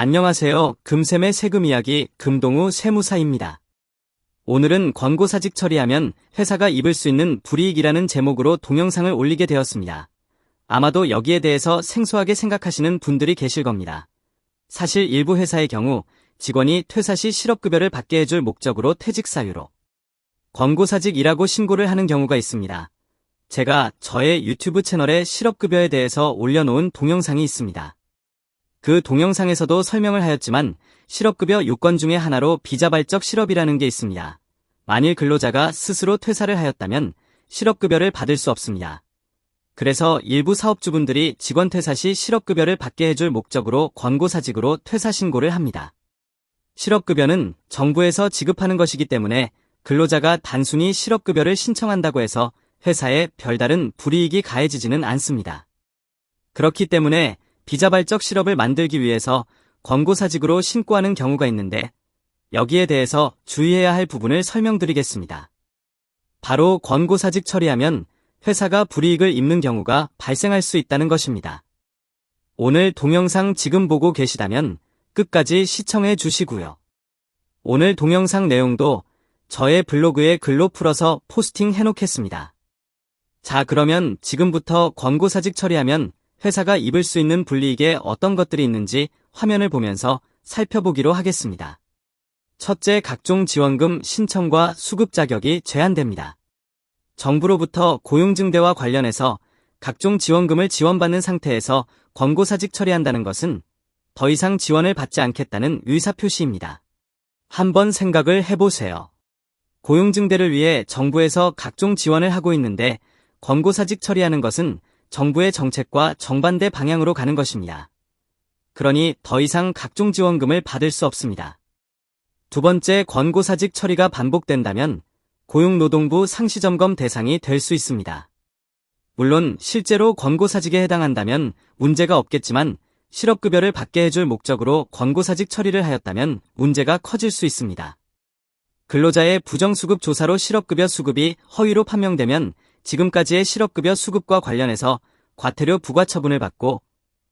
안녕하세요. 금샘의 세금 이야기 금동우 세무사입니다. 오늘은 광고사직 처리하면 회사가 입을 수 있는 불이익이라는 제목으로 동영상을 올리게 되었습니다. 아마도 여기에 대해서 생소하게 생각하시는 분들이 계실 겁니다. 사실 일부 회사의 경우 직원이 퇴사 시 실업급여를 받게 해줄 목적으로 퇴직 사유로 광고사직이라고 신고를 하는 경우가 있습니다. 제가 저의 유튜브 채널에 실업급여에 대해서 올려놓은 동영상이 있습니다. 그 동영상에서도 설명을 하였지만 실업급여 요건 중에 하나로 비자발적 실업이라는 게 있습니다. 만일 근로자가 스스로 퇴사를 하였다면 실업급여를 받을 수 없습니다. 그래서 일부 사업주분들이 직원 퇴사 시 실업급여를 받게 해줄 목적으로 광고사직으로 퇴사 신고를 합니다. 실업급여는 정부에서 지급하는 것이기 때문에 근로자가 단순히 실업급여를 신청한다고 해서 회사에 별다른 불이익이 가해지지는 않습니다. 그렇기 때문에 비자발적 실업을 만들기 위해서 광고사직으로 신고하는 경우가 있는데 여기에 대해서 주의해야 할 부분을 설명드리겠습니다. 바로 광고사직 처리하면 회사가 불이익을 입는 경우가 발생할 수 있다는 것입니다. 오늘 동영상 지금 보고 계시다면 끝까지 시청해 주시고요. 오늘 동영상 내용도 저의 블로그에 글로 풀어서 포스팅 해놓겠습니다. 자, 그러면 지금부터 광고사직 처리하면 회사가 입을 수 있는 불이익에 어떤 것들이 있는지 화면을 보면서 살펴보기로 하겠습니다. 첫째, 각종 지원금 신청과 수급 자격이 제한됩니다. 정부로부터 고용증대와 관련해서 각종 지원금을 지원받는 상태에서 광고사직 처리한다는 것은 더 이상 지원을 받지 않겠다는 의사표시입니다. 한번 생각을 해보세요. 고용증대를 위해 정부에서 각종 지원을 하고 있는데 광고사직 처리하는 것은 정부의 정책과 정반대 방향으로 가는 것입니다. 그러니 더 이상 각종 지원금을 받을 수 없습니다. 두 번째, 광고사직 처리가 반복된다면 고용노동부 상시점검 대상이 될 수 있습니다. 물론 실제로 광고사직에 해당한다면 문제가 없겠지만 실업급여를 받게 해줄 목적으로 광고사직 처리를 하였다면 문제가 커질 수 있습니다. 근로자의 부정수급 조사로 실업급여 수급이 허위로 판명되면 지금까지의 실업급여 수급과 관련해서 과태료 부과 처분을 받고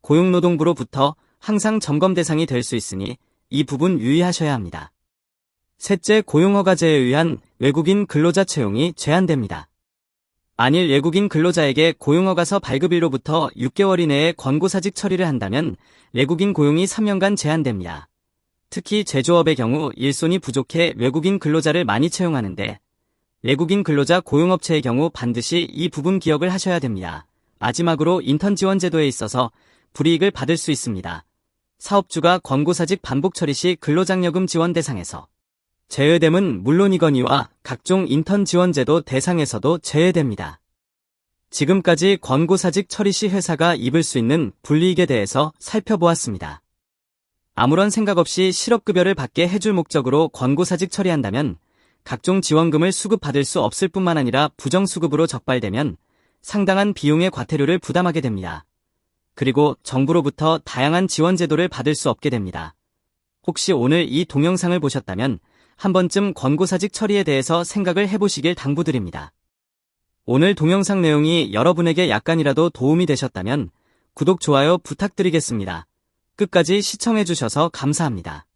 고용노동부로부터 항상 점검 대상이 될 수 있으니 이 부분 유의하셔야 합니다. 셋째, 고용허가제에 의한 외국인 근로자 채용이 제한됩니다. 만일 외국인 근로자에게 고용허가서 발급일로부터 6개월 이내에 광고사직 처리를 한다면 외국인 고용이 3년간 제한됩니다. 특히 제조업의 경우 일손이 부족해 외국인 근로자를 많이 채용하는데 외국인 근로자 고용업체의 경우 반드시 이 부분 기억을 하셔야 됩니다. 마지막으로 인턴 지원 제도에 있어서 불이익을 받을 수 있습니다. 사업주가 광고사직 반복 처리 시 근로장려금 지원 대상에서 제외됨은 물론이거니와 각종 인턴 지원 제도 대상에서도 제외됩니다. 지금까지 광고사직 처리 시 회사가 입을 수 있는 불이익에 대해서 살펴보았습니다. 아무런 생각 없이 실업급여를 받게 해줄 목적으로 광고사직 처리한다면 각종 지원금을 수급받을 수 없을 뿐만 아니라 부정수급으로 적발되면 상당한 비용의 과태료를 부담하게 됩니다. 그리고 정부로부터 다양한 지원 제도를 받을 수 없게 됩니다. 혹시 오늘 이 동영상을 보셨다면 한 번쯤 광고사직 처리에 대해서 생각을 해보시길 당부드립니다. 오늘 동영상 내용이 여러분에게 약간이라도 도움이 되셨다면 구독, 좋아요 부탁드리겠습니다. 끝까지 시청해주셔서 감사합니다.